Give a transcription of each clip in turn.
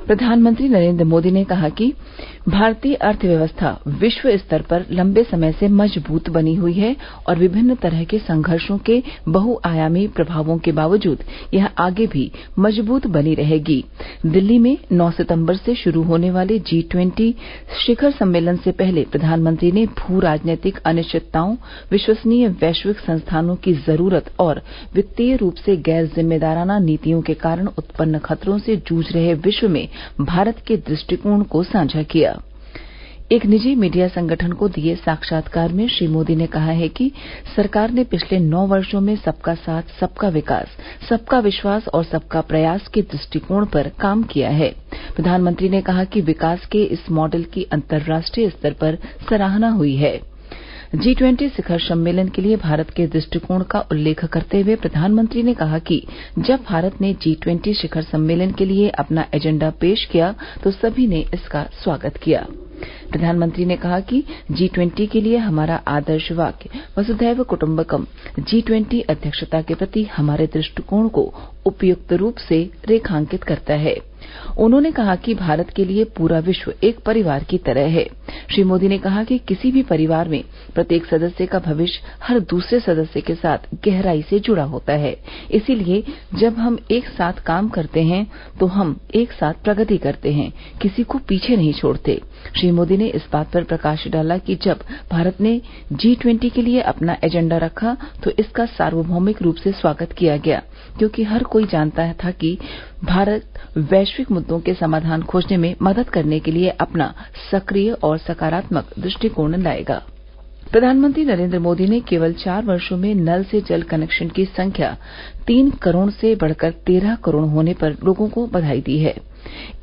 प्रधानमंत्री नरेंद्र मोदी ने कहा कि भारतीय अर्थव्यवस्था विश्व स्तर पर लंबे समय से मजबूत बनी हुई है और विभिन्न तरह के संघर्षों के बहुआयामी प्रभावों के बावजूद यह आगे भी मजबूत बनी रहेगी। दिल्ली में 9 सितंबर से शुरू होने वाले G20 शिखर सम्मेलन से पहले प्रधानमंत्री ने भू राजनीतिक अनिश्चितताओं, विश्वसनीय वैश्विक संस्थानों की जरूरत और वित्तीय रूप से गैर जिम्मेदाराना नीतियों के कारण उत्पन्न खतरों से जूझ रहे विश्व में भारत के दृष्टिकोण को साझा किया। एक निजी मीडिया संगठन को दिए साक्षात्कार में श्री मोदी ने कहा है कि सरकार ने पिछले 9 वर्षों में सबका साथ, सबका विकास, सबका विश्वास और सबका प्रयास के दृष्टिकोण पर काम किया है। प्रधानमंत्री ने कहा कि विकास के इस मॉडल की अंतर्राष्ट्रीय स्तर पर सराहना हुई है। G20 शिखर सम्मेलन के लिए भारत के दृष्टिकोण का उल्लेख करते हुए प्रधानमंत्री ने कहा कि जब भारत ने G20 शिखर सम्मेलन के लिए अपना एजेंडा पेश किया तो सभी ने इसका स्वागत किया। प्रधानमंत्री ने कहा कि G20 के लिए हमारा आदर्श वाक्य वसुधैव कुटुम्बकम G20 अध्यक्षता के प्रति हमारे दृष्टिकोण को उपयुक्त रूप से रेखांकित करता है। उन्होंने कहा कि भारत के लिए पूरा विश्व एक परिवार की तरह है। श्री मोदी ने कहा कि किसी भी परिवार में प्रत्येक सदस्य का भविष्य हर दूसरे सदस्य के साथ गहराई से जुड़ा होता है। इसीलिए जब हम एक साथ काम करते हैं तो हम एक साथ प्रगति करते हैं, किसी को पीछे नहीं छोड़ते। श्री मोदी ने इस बात पर प्रकाश डाला कि जब भारत ने G20 के लिए अपना एजेंडा रखा तो इसका सार्वभौमिक रूप से स्वागत किया गया, क्योंकि हर कोई जानता था कि भारत वैश्विक मुद्दों के समाधान खोजने में मदद करने के लिए अपना सक्रिय और सकारात्मक दृष्टिकोण लाएगा। प्रधानमंत्री नरेंद्र मोदी ने केवल 4 वर्षों में नल से जल कनेक्शन की संख्या 3 करोड़ से बढ़कर 13 करोड़ होने पर लोगों को बधाई दी है।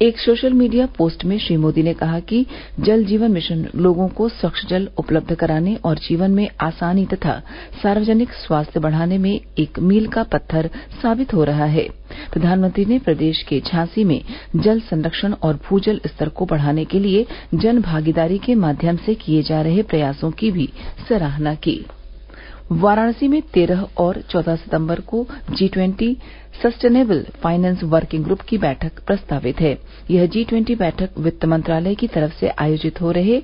एक सोशल मीडिया पोस्ट में श्री मोदी ने कहा कि जल जीवन मिशन लोगों को स्वच्छ जल उपलब्ध कराने और जीवन में आसानी तथा सार्वजनिक स्वास्थ्य बढ़ाने में एक मील का पत्थर साबित हो रहा है। प्रधानमंत्री ने प्रदेश के झांसी में जल संरक्षण और भूजल स्तर को बढ़ाने के लिए जन भागीदारी के माध्यम से किए जा रहे प्रयासों की भी सराहना की। वाराणसी में 13 और 14 सितंबर को G20 sustainable finance working group की बैठक प्रस्तावित है। यह G20 बैठक वित्त मंत्रालय की तरफ से आयोजित हो रहे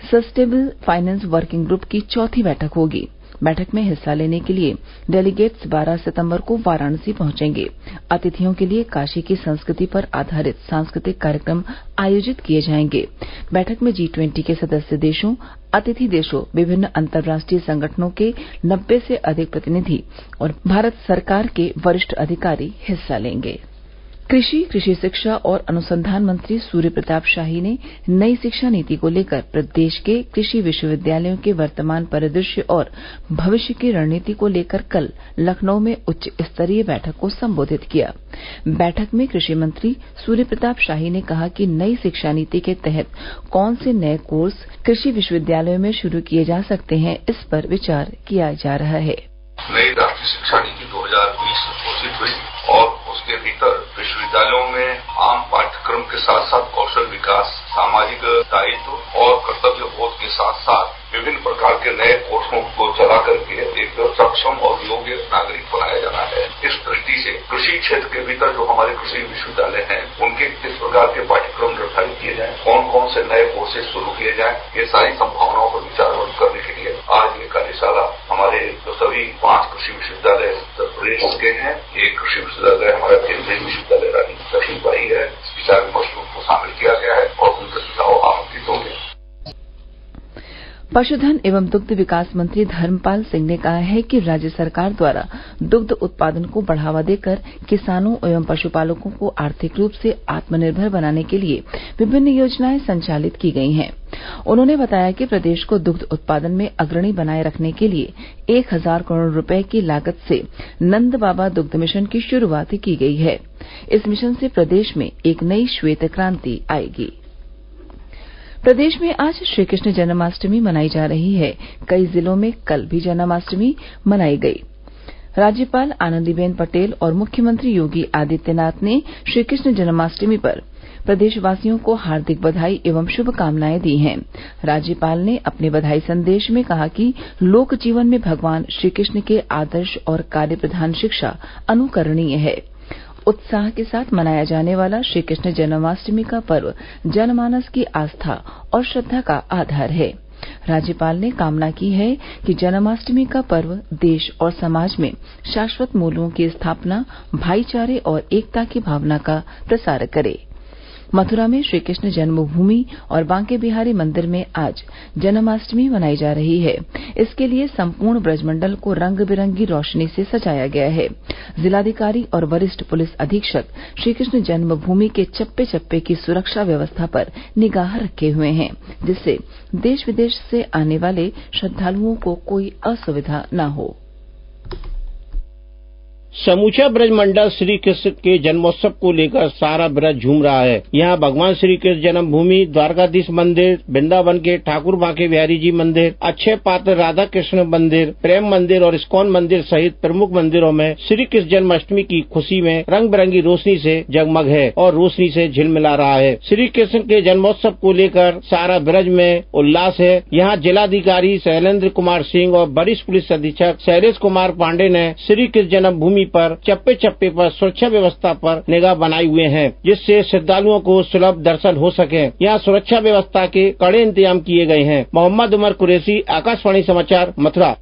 सस्टेनेबल फाइनेंस वर्किंग ग्रुप की 4थी बैठक होगी। बैठक में हिस्सा लेने के लिए डेलीगेट्स 12 सितंबर को वाराणसी पहुंचेंगे। अतिथियों के लिए काशी की संस्कृति पर आधारित सांस्कृतिक कार्यक्रम आयोजित किए जाएंगे। बैठक में G20 के सदस्य देशों, अतिथि देशों, विभिन्न अंतर्राष्ट्रीय संगठनों के 90 से अधिक प्रतिनिधि और भारत सरकार के वरिष्ठ अधिकारी हिस्सा लेंगे। कृषि शिक्षा और अनुसंधान मंत्री सूर्य प्रताप शाही ने नई शिक्षा नीति को लेकर प्रदेश के कृषि विश्वविद्यालयों के वर्तमान परिदृश्य और भविष्य की रणनीति को लेकर कल लखनऊ में उच्च स्तरीय बैठक को संबोधित किया। बैठक में कृषि मंत्री सूर्य प्रताप शाही ने कहा कि नई शिक्षा नीति के तहत कौन से नए कोर्स कृषि विश्वविद्यालयों में शुरू किए जा सकते हैं, इस पर विचार किया जा रहा है। नई राष्ट्रीय शिक्षा नीति 2020 घोषित हुई और उसके भीतर विश्वविद्यालयों में आम पाठ्यक्रम के साथ साथ कौशल विकास, सामाजिक दायित्व और कर्तव्य बोध के साथ साथ विभिन्न प्रकार के नए कोर्सों को चला करके एक सक्षम और योग्य नागरिक बनाया जाना है। इस दृष्टि से कृषि क्षेत्र के भीतर जो हमारे कृषि विश्वविद्यालय हैं, उनके किस प्रकार के पाठ्यक्रम निर्धारित किए जाएं, कौन कौन से नए कोर्सेज शुरू किए जाएं, ये सारी संभावनाओं पर विचार विमर्श करने के लिए आज ये कार्यशाला हमारे जो सभी 5 कृषि विश्वविद्यालय उत्तर प्रदेश के हैं, एक कृषि विश्वविद्यालय हमारा केंद्रीय विश्वविद्यालय रानी लक्ष्मीबाई है, इस विचार विमर्श को शामिल किया गया है और उनके सुझाव आमंत्रित होंगे। पशुधन एवं दुग्ध विकास मंत्री धर्मपाल सिंह ने कहा है कि राज्य सरकार द्वारा दुग्ध उत्पादन को बढ़ावा देकर किसानों एवं पशुपालकों को आर्थिक रूप से आत्मनिर्भर बनाने के लिए विभिन्न योजनाएं संचालित की गई हैं। उन्होंने बताया कि प्रदेश को दुग्ध उत्पादन में अग्रणी बनाए रखने के लिए 1000 करोड़ रुपए की लागत से नंद बाबा दुग्ध मिशन की शुरूआत की गई है। इस मिशन से प्रदेश में एक नई श्वेत क्रांति आएगी। प्रदेश में आज श्री कृष्ण जन्माष्टमी मनाई जा रही है। कई जिलों में कल भी जन्माष्टमी मनाई गई। राज्यपाल आनंदीबेन पटेल और मुख्यमंत्री योगी आदित्यनाथ ने श्री कृष्ण जन्माष्टमी पर प्रदेशवासियों को हार्दिक बधाई एवं शुभकामनाएं दी हैं। राज्यपाल ने अपने बधाई संदेश में कहा कि लोक जीवन में भगवान श्री कृष्ण के आदर्श और कार्य प्रधान शिक्षा अनुकरणीय है। उत्साह के साथ मनाया जाने वाला श्री कृष्ण जन्माष्टमी का पर्व जनमानस की आस्था और श्रद्धा का आधार है। राज्यपाल ने कामना की है कि जन्माष्टमी का पर्व देश और समाज में शाश्वत मूल्यों की स्थापना, भाईचारे और एकता की भावना का प्रसार करे। मथुरा में श्री कृष्ण जन्मभूमि और बांके बिहारी मंदिर में आज जन्माष्टमी मनाई जा रही है। इसके लिए संपूर्ण ब्रजमंडल को रंग बिरंगी रोशनी से सजाया गया है। जिलाधिकारी और वरिष्ठ पुलिस अधीक्षक श्रीकृष्ण जन्मभूमि के चप्पे चप्पे की सुरक्षा व्यवस्था पर निगाह रखे हुए हैं, जिससे देश विदेश से आने वाले श्रद्धालुओं को कोई असुविधा न हो। समूचा ब्रजमंडल श्री कृष्ण के जन्मोत्सव को लेकर सारा ब्रज झूम रहा है। यहाँ भगवान श्री कृष्ण जन्मभूमि, द्वारकाधीश मंदिर, वृंदावन के ठाकुर बांके बिहारी जी मंदिर, अक्षय पात्र राधा कृष्ण मंदिर, प्रेम मंदिर और इस्कॉन मंदिर सहित प्रमुख मंदिरों में श्री कृष्ण जन्माष्टमी की खुशी में रंग बिरंगी रोशनी से जगमग है और रोशनी से झिलमिला रहा है। श्री कृष्ण के जन्मोत्सव को लेकर सारा ब्रज में उल्लास है। यहाँ जिलाधिकारी शैलेंद्र कुमार सिंह और वरिष्ठ पुलिस अधीक्षक शैलेश कुमार पांडे ने श्री कृष्ण जन्मभूमि पर चप्पे चप्पे पर सुरक्षा व्यवस्था पर निगाह बनाए हुए हैं, जिससे श्रद्धालुओं को सुलभ दर्शन हो सके। यहाँ सुरक्षा व्यवस्था के कड़े इंतजाम किए गए हैं। मोहम्मद उमर कुरैशी, आकाशवाणी समाचार, मथुरा।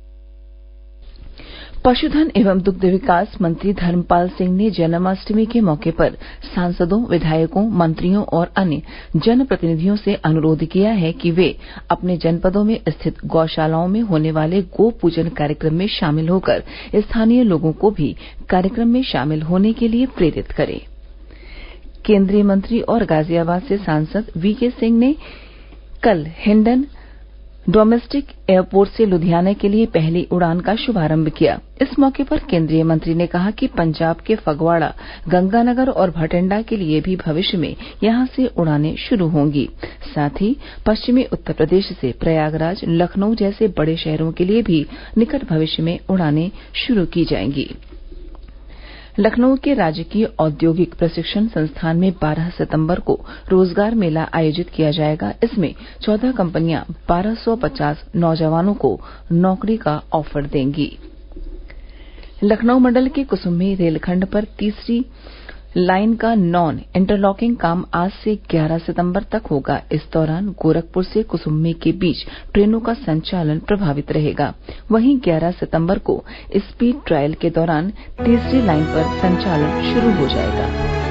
पशुधन एवं दुग्ध विकास मंत्री धर्मपाल सिंह ने जन्माष्टमी के मौके पर सांसदों, विधायकों, मंत्रियों और अन्य जनप्रतिनिधियों से अनुरोध किया है कि वे अपने जनपदों में स्थित गौशालाओं में होने वाले गो पूजन कार्यक्रम में शामिल होकर स्थानीय लोगों को भी कार्यक्रम में शामिल होने के लिए प्रेरित करें। केंद्रीय मंत्री और गाजियाबाद से सांसद वीके सिंह ने कल हिंडन डोमेस्टिक एयरपोर्ट से लुधियाना के लिए पहली उड़ान का शुभारंभ किया। इस मौके पर केंद्रीय मंत्री ने कहा कि पंजाब के फगवाड़ा, गंगानगर और भटिंडा के लिए भी भविष्य में यहां से उड़ानें शुरू होंगी। साथ ही पश्चिमी उत्तर प्रदेश से प्रयागराज, लखनऊ जैसे बड़े शहरों के लिए भी निकट भविष्य में उड़ानें शुरू की जाएंगी। लखनऊ के राजकीय औद्योगिक प्रशिक्षण संस्थान में 12 सितंबर को रोजगार मेला आयोजित किया जाएगा। इसमें 14 कंपनियां 1250 नौजवानों को नौकरी का ऑफर देंगी। लखनऊ मंडल के कुसुम्भी रेलखंड पर तीसरी लाइन का नॉन इंटरलॉकिंग काम आज से 11 सितंबर तक होगा। इस दौरान गोरखपुर से कुसुम्भी के बीच ट्रेनों का संचालन प्रभावित रहेगा। वहीं 11 सितंबर को स्पीड ट्रायल के दौरान तीसरी लाइन पर संचालन शुरू हो जाएगा।